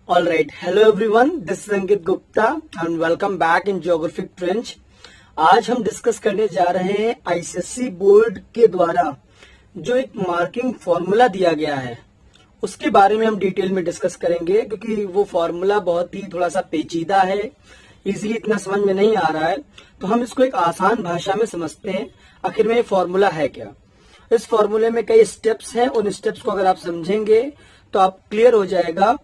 All right, hello everyone. This is Ankit Gupta and welcome back in Geographic Trench. आज हम discuss करने जा रहे हैं आईसीएसई बोर्ड के द्वारा जो एक मार्किंग फॉर्मूला दिया गया है उसके बारे में हम डिटेल में डिस्कस करेंगे, क्योंकि वो फॉर्मूला बहुत ही थोड़ा सा पेचीदा है, इजीली इतना समझ में नहीं आ रहा है। तो हम इसको एक आसान भाषा में समझते हैं आखिर में ये फॉर्मूला है क्या। इस फॉर्मूले में कई स्टेप्स हैं, उन स्टेप्स को अगर आप समझेंगे तो आप क्लियर हो जाएगा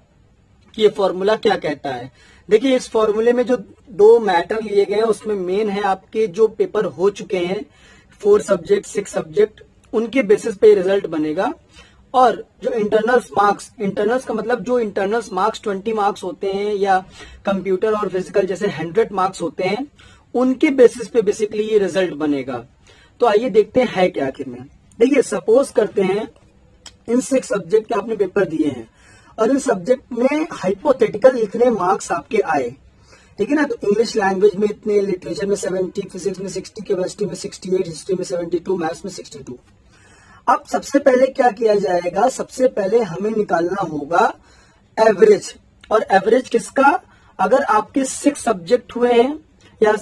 कि ये फॉर्मूला क्या कहता है। देखिए, इस फॉर्मूले में जो दो मैटर लिए गए हैं उसमें मेन है आपके जो पेपर हो चुके हैं 4 सब्जेक्ट 6 सब्जेक्ट, उनके बेसिस पे रिजल्ट बनेगा। और जो इंटरनल्स मार्क्स, इंटरनल्स का मतलब जो इंटरनल्स मार्क्स 20 मार्क्स होते हैं या कंप्यूटर और फिजिकल जैसे 100 मार्क्स होते हैं, उनके बेसिस पे बेसिकली ये रिजल्ट बनेगा। तो आइए देखते हैं है क्या आखिर में। देखिए, सपोज करते हैं इन 6 सब्जेक्ट के आपने पेपर दिए हैं और इन सब्जेक्ट में हाइपोथेटिकल इतने मार्क्स आपके आए, ठीक है ना। तो इंग्लिश लैंग्वेज में इतने, लिटरेचर में 70, फिजिक्स में 60, केमिस्ट्री में 68, हिस्ट्री में 72, मैथ्स में 62। अब सबसे पहले क्या किया जाएगा, सबसे पहले हमें निकालना होगा एवरेज। और एवरेज किसका, अगर आपके 6 सब्जेक्ट हुए हैं या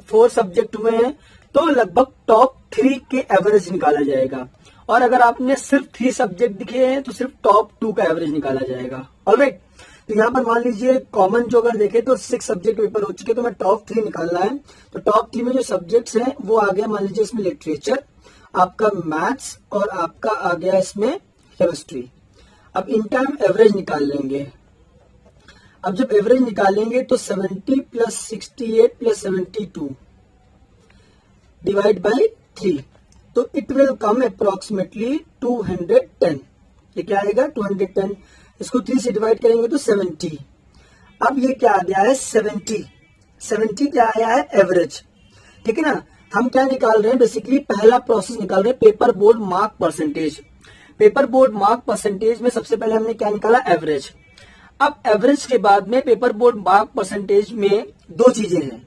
4 सब्जेक्ट हुए हैं तो लगभग टॉप 3 के एवरेज निकाला जाएगा। और अगर आपने सिर्फ 3 सब्जेक्ट दिखे हैं तो सिर्फ टॉप 2 का एवरेज निकाला जाएगा। ऑलराइट, तो यहाँ पर मान लीजिए कॉमन जो अगर देखें तो 6 सब्जेक्ट पेपर हो चुके, तो मैं टॉप 3 निकालना है। तो टॉप 3 में जो सब्जेक्ट्स हैं वो आ गया, मान लीजिए इसमें लिटरेचर, आपका मैथ्स और आपका आ गया इसमें केमिस्ट्री। अब इनका हम एवरेज निकाल लेंगे। अब जब एवरेज निकालेंगे तो 70 प्लस 68 प्लस 72 डिवाइड बाई 3, तो इट विल कम अप्रोक्सीमेटली 210। ये क्या आएगा 210, इसको 3 से डिवाइड करेंगे तो 70। अब ये क्या आ गया है 70 क्या आया है एवरेज, ठीक है ना। हम क्या निकाल रहे हैं, बेसिकली पहला प्रोसेस निकाल रहे हैं paper board mark percentage. Paper board mark percentage में सबसे पहले हमने क्या निकाला, एवरेज। अब एवरेज के बाद में पेपर बोर्ड मार्क परसेंटेज में 2 चीजें हैं,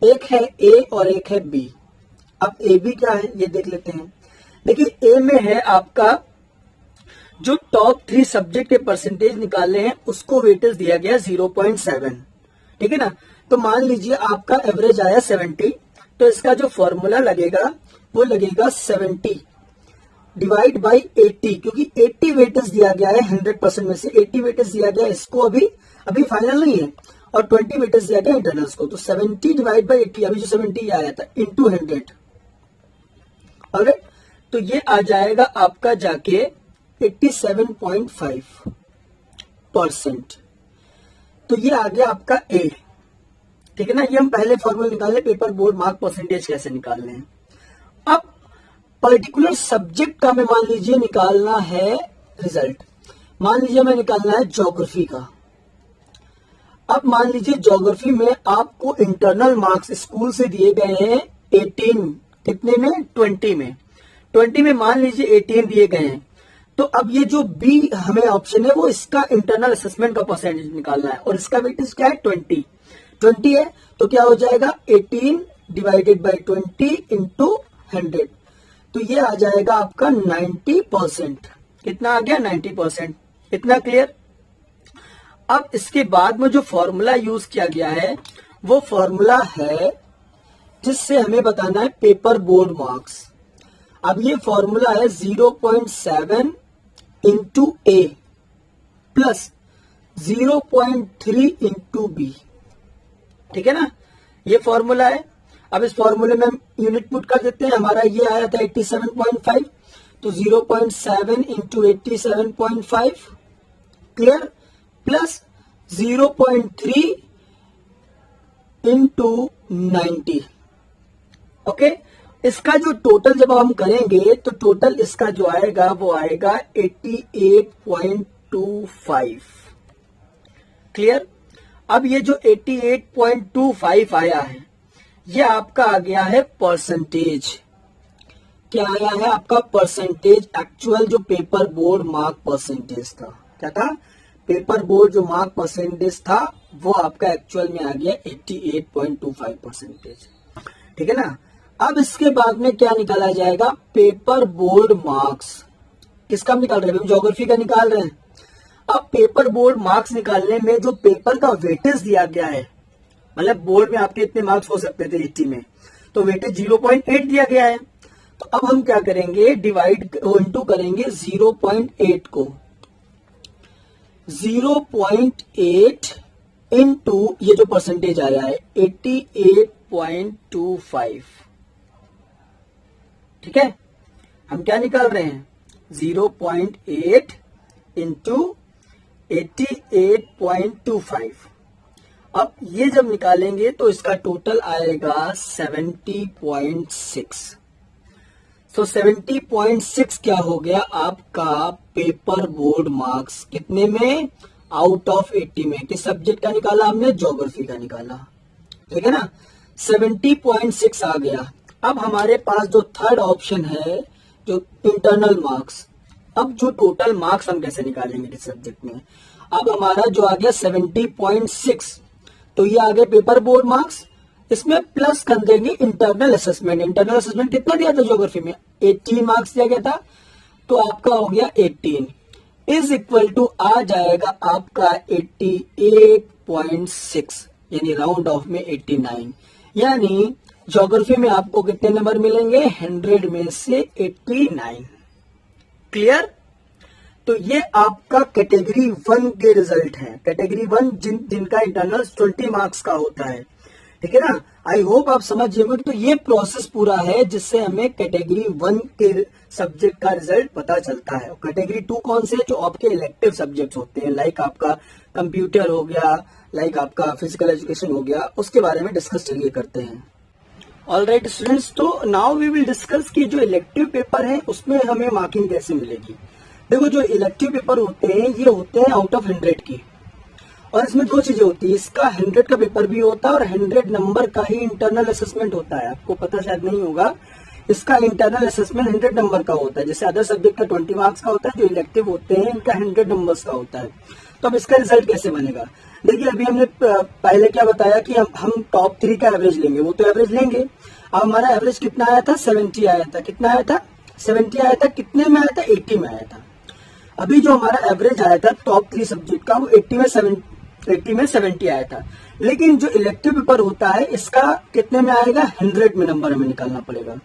एक है ए और एक है बी। अब ए बी क्या है ये देख लेते हैं। देखिए, ए में है आपका जो टॉप 3 सब्जेक्ट के परसेंटेज निकाले हैं उसको वेटेज दिया गया 0.7, ठीक है ना। तो मान लीजिए आपका एवरेज आया 70, तो इसका जो फॉर्मूला लगेगा वो लगेगा 70 डिवाइड बाई 80, क्योंकि 80 वेटेज दिया गया है 100% में से 80 वेटेज दिया गया इसको, अभी फाइनल नहीं है, और 20 वेटेज दिया गया इंटरनल्स को। तो 70 डिवाइड बाई 80, अभी जो 70 आया था इंटू 100, ऑलराइट। तो ये आ जाएगा आपका जाके 87.5%। तो ये आ गया आपका ए, ठीक है ना। ये हम पहले फॉर्मूला निकाले पेपर बोर्ड मार्क परसेंटेज कैसे निकालने हैं। अब पर्टिकुलर सब्जेक्ट का मैं मान लीजिए निकालना है रिजल्ट, मान लीजिए मैं निकालना है ज्योग्राफी का। अब मान लीजिए ज्योग्राफी में आपको इंटरनल मार्क्स स्कूल से दिए गए हैं 18, कितने में 20 में मान लीजिए 18 दिए गए हैं। तो अब ये जो बी हमें ऑप्शन है वो इसका इंटरनल असेसमेंट का परसेंटेज निकालना है, और इसका वेटेज क्या है 20 है। तो क्या हो जाएगा 18 डिवाइडेड बाई 20 इंटू 100, तो ये आ जाएगा आपका 90%। कितना आ गया 90%, इतना क्लियर। अब इसके बाद में जो फॉर्मूला यूज किया गया है वो फॉर्मूला है जिससे हमें बताना है पेपर बोर्ड मार्क्स। अब ये फॉर्मूला है 0.7 इंटू ए प्लस 0.3 इंटू बी, ठीक है ना। ये फॉर्मूला है। अब इस फॉर्मूले में हम यूनिट पुट कर देते हैं, हमारा ये आया था 87.5, तो 0.7 into 87.5 clear, plus 0.3 into 90, okay. इसका जो टोटल जब हम करेंगे तो टोटल इसका जो आएगा वो आएगा 88.25, क्लियर। अब ये जो 88.25 आया है ये आपका आ गया है परसेंटेज। क्या आया है आपका परसेंटेज, एक्चुअल जो पेपर बोर्ड मार्क परसेंटेज था, क्या था पेपर बोर्ड जो मार्क परसेंटेज था वो आपका एक्चुअल में आ गया 88.25%, ठीक है ना। अब इसके बाद में क्या निकाला जाएगा, पेपर बोर्ड मार्क्स। किसका निकाल रहे हैं, ज्योग्राफी का निकाल रहे हैं। अब पेपर बोर्ड मार्क्स निकालने में जो पेपर का वेटेज दिया गया है, मतलब बोर्ड में आपके इतने मार्क्स हो सकते थे 80 में, तो वेटेज 0.8 दिया गया है। तो अब हम क्या करेंगे, डिवाइड इंटू करेंगे 0.8 को, 0.8 इंटू ये जो परसेंटेज आया है 88.25, ठीक है। हम क्या निकाल रहे हैं, 0.8 इंटू 88.25। अब ये जब निकालेंगे तो इसका टोटल आएगा 70.6। तो 70.6 क्या हो गया आपका पेपर बोर्ड मार्क्स, कितने में, आउट ऑफ 80 में। किस सब्जेक्ट का निकाला हमने, ज्योग्राफी का निकाला, ठीक है ना। 70.6 आ गया। अब हमारे पास जो थर्ड ऑप्शन है जो इंटरनल मार्क्स, अब जो टोटल मार्क्स हम कैसे निकालेंगे इस सब्जेक्ट में। अब हमारा जो आ गया 70.6, तो ये आ गए पेपर बोर्ड मार्क्स, इसमें प्लस कर देंगे इंटरनल असेसमेंट। इंटरनल असेसमेंट कितना दिया था ज्योग्राफी में, 18 मार्क्स दिया गया था, तो आपका हो गया 18 इज इक्वल टू आ जाएगा आपका 88.6, यानी राउंड ऑफ में 89। यानी ज्योग्राफी में आपको कितने नंबर मिलेंगे, 100 में से 89। क्लियर। तो ये आपका कैटेगरी 1 के रिजल्ट है। कैटेगरी 1 जिनका इंटरनल 20 मार्क्स का होता है, ठीक है ना। आई होप आप समझ जाएंगे। तो ये प्रोसेस पूरा है जिससे हमें कैटेगरी 1 के सब्जेक्ट का रिजल्ट पता चलता है। कैटेगरी 2 कौन से, जो आपके इलेक्टिव सब्जेक्ट्स होते हैं, लाइक आपका कंप्यूटर हो गया, लाइक आपका फिजिकल एजुकेशन हो गया, उसके बारे में डिस्कस चलिए करते हैं। ऑलराइट स्टूडेंट्स, तो नाउ वी विल डिस्कस कि जो इलेक्टिव पेपर है उसमें हमें मार्किंग कैसे मिलेगी। देखो, जो इलेक्टिव पेपर होते हैं ये होते हैं आउट ऑफ 100 की, और इसमें दो चीजें होती है, इसका 100 का पेपर भी होता है और 100 नंबर का ही इंटरनल असेसमेंट होता है। आपको पता शायद नहीं होगा, इसका इंटरनल असेसमेंट 100 नंबर का होता है। जैसे अदर सब्जेक्ट का 20 मार्क्स का होता है, जो इलेक्टिव होते हैं इनका 100 नंबर्स का होता है। तो अब इसका रिजल्ट कैसे बनेगा, देखिए अभी हमने पहले क्या बताया कि हम टॉप 3 का एवरेज लेंगे, वो तो एवरेज लेंगे। अब हमारा एवरेज कितना आया था, 70 आया था। कितना आया था, 70 आया था। कितने में आया था, 80 में आया था। अभी जो हमारा एवरेज आया था टॉप 3 सब्जेक्ट का, वो 80 में 70 आया था। लेकिन जो इलेक्टिव पेपर होता है इसका कितने में आएगा, 100 में नंबर हमें निकालना पड़ेगा।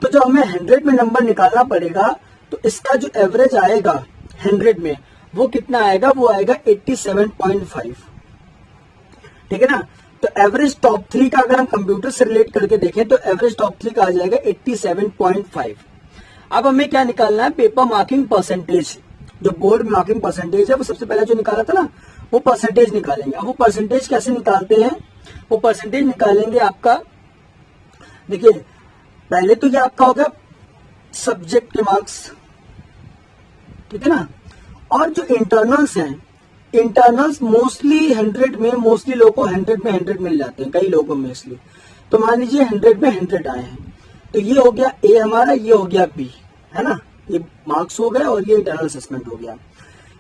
तो जब हमें 100 में नंबर निकालना पड़ेगा तो इसका जो एवरेज आएगा 100 में वो कितना आएगा, वो आएगा 87.5, ठीक है ना। तो एवरेज टॉप 3 का अगर हम कंप्यूटर से रिलेट करके देखें तो एवरेज टॉप 3 का आ जाएगा 87.5। अब हमें क्या निकालना है, पेपर मार्किंग परसेंटेज। जो बोर्ड मार्किंग परसेंटेज है वो सबसे पहले जो निकाला था ना, वो परसेंटेज निकालेंगे। अब वो परसेंटेज कैसे निकालते हैं, वो परसेंटेज निकालेंगे आपका, देखिए पहले तो ये आपका होगा सब्जेक्ट के मार्क्स, ठीक है ना। और जो इंटरनल्स हैं, इंटरनल्स मोस्टली 100 में, मोस्टली लोगों को 100 में 100 मिल जाते हैं, कई लोगों में इसलिए। तो मान लीजिए 100 में 100 आए हैं, तो ये हो गया ए हमारा, ये हो गया बी, है ना। ये मार्क्स हो गए और ये इंटरनल असेसमेंट हो गया।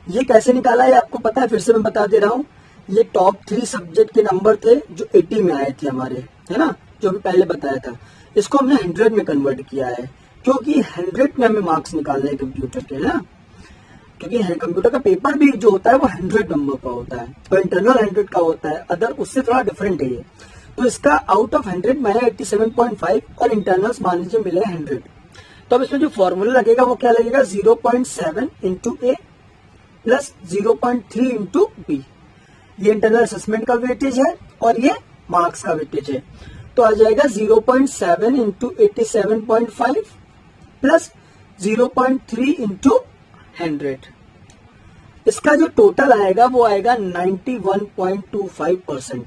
ये कैसे निकाला है आपको पता है, फिर से मैं बता दे रहा हूँ। ये टॉप 3 सब्जेक्ट के नंबर थे जो 80 में आए थे हमारे, है ना, जो भी पहले बताया था। इसको हमने 100 में कन्वर्ट किया है, क्योंकि 100 में हमें मार्क्स निकालने हैं कंप्यूटर के, है ना। क्योंकि कंप्यूटर का पेपर भी जो होता है वो 100 नंबर का होता है, तो इंटरनल 100 का होता है, अदर उससे थोड़ा डिफरेंट है ये। तो इसका आउट ऑफ 100 में 87.5 और इंटरनल्स मान लीजिए मिले 100। तो अब इसमें जो फॉर्मूला लगेगा वो क्या लगेगा, 0.7 इंटू ए प्लस 0.3 इंटू बी। ये इंटरनल असेसमेंट का वेटेज है और ये मार्क्स का वेटेज है। तो आ जाएगा 0.7 इंटू 87.5 प्लस 0.3 इंटू 100। इसका जो टोटल आएगा वो आएगा 91.25%।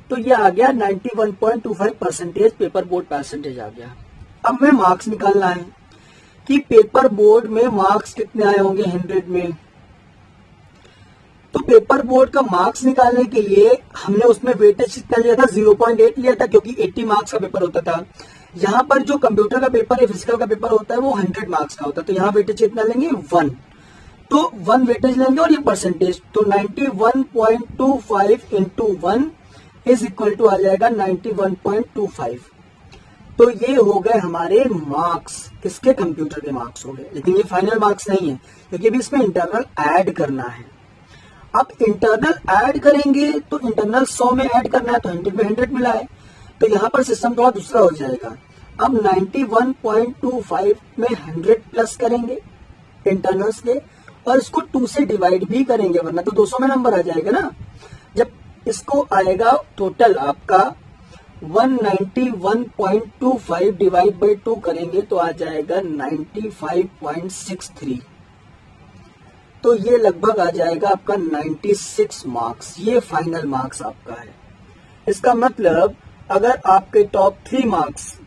तो ये आ गया 91.25% पेपर बोर्ड परसेंटेज आ गया। अब हमें मार्क्स निकालना है कि पेपर बोर्ड में मार्क्स कितने आए होंगे 100 में। तो पेपर बोर्ड का मार्क्स निकालने के लिए हमने उसमें वेटेज कितना लिया था, 0.8 लिया था, क्योंकि 80 मार्क्स का पेपर होता था। यहाँ पर जो कंप्यूटर का पेपर है, फिजिकल का पेपर होता है, वो 100 मार्क्स का होता है। तो यहाँ वेटेज कितना लेंगे, 1। तो 1 वेटेज लेंगे और ये परसेंटेज, तो 91.25 इंटू 1 इज इक्वल टू आ जाएगा 91.25। तो ये हो गए हमारे मार्क्स, किसके, कंप्यूटर के मार्क्स हो गए। लेकिन ये फाइनल मार्क्स नहीं है, क्योंकि अभी इसमें इंटरनल ऐड करना है। अब इंटरनल ऐड करेंगे तो इंटरनल 100 में ऐड करना है, तो 100 में 100 मिला है, तो यहाँ पर सिस्टम थोड़ा दूसरा हो जाएगा। अब 91.25 में 100 प्लस करेंगे इंटरनल्स के, और इसको 2 से डिवाइड भी करेंगे, वरना तो 200 में नंबर आ जाएगा ना। जब इसको आएगा टोटल आपका 191.25 डिवाइड बाई 2 करेंगे तो आ जाएगा 95.63, तो ये लगभग आ जाएगा आपका 96 मार्क्स। ये फाइनल मार्क्स आपका है। इसका मतलब अगर आपके टॉप 3 मार्क्स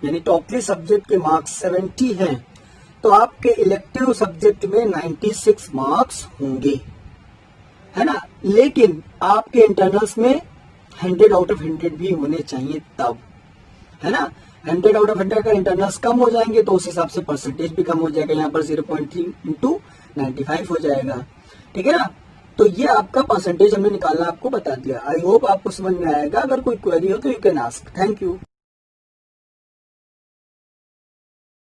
यानी टॉप 3 सब्जेक्ट के मार्क्स 70 हैं, तो आपके इलेक्टिव सब्जेक्ट में 96 मार्क्स होंगे, है ना। लेकिन आपके इंटरनल्स में 100 आउट ऑफ 100 भी होने चाहिए तब, है ना। 100 आउट ऑफ 100 का इंटरनल्स कम हो जाएंगे तो उस हिसाब से परसेंटेज भी कम हो जाएगा। यहाँ पर 0.3 इंटू 95 हो जाएगा, ठीक है ना। तो ये आपका परसेंटेज हमने निकालना आपको बता दिया। आई होप आपको समझ में आएगा। अगर कोई क्वेरी हो तो you can ask. Thank you.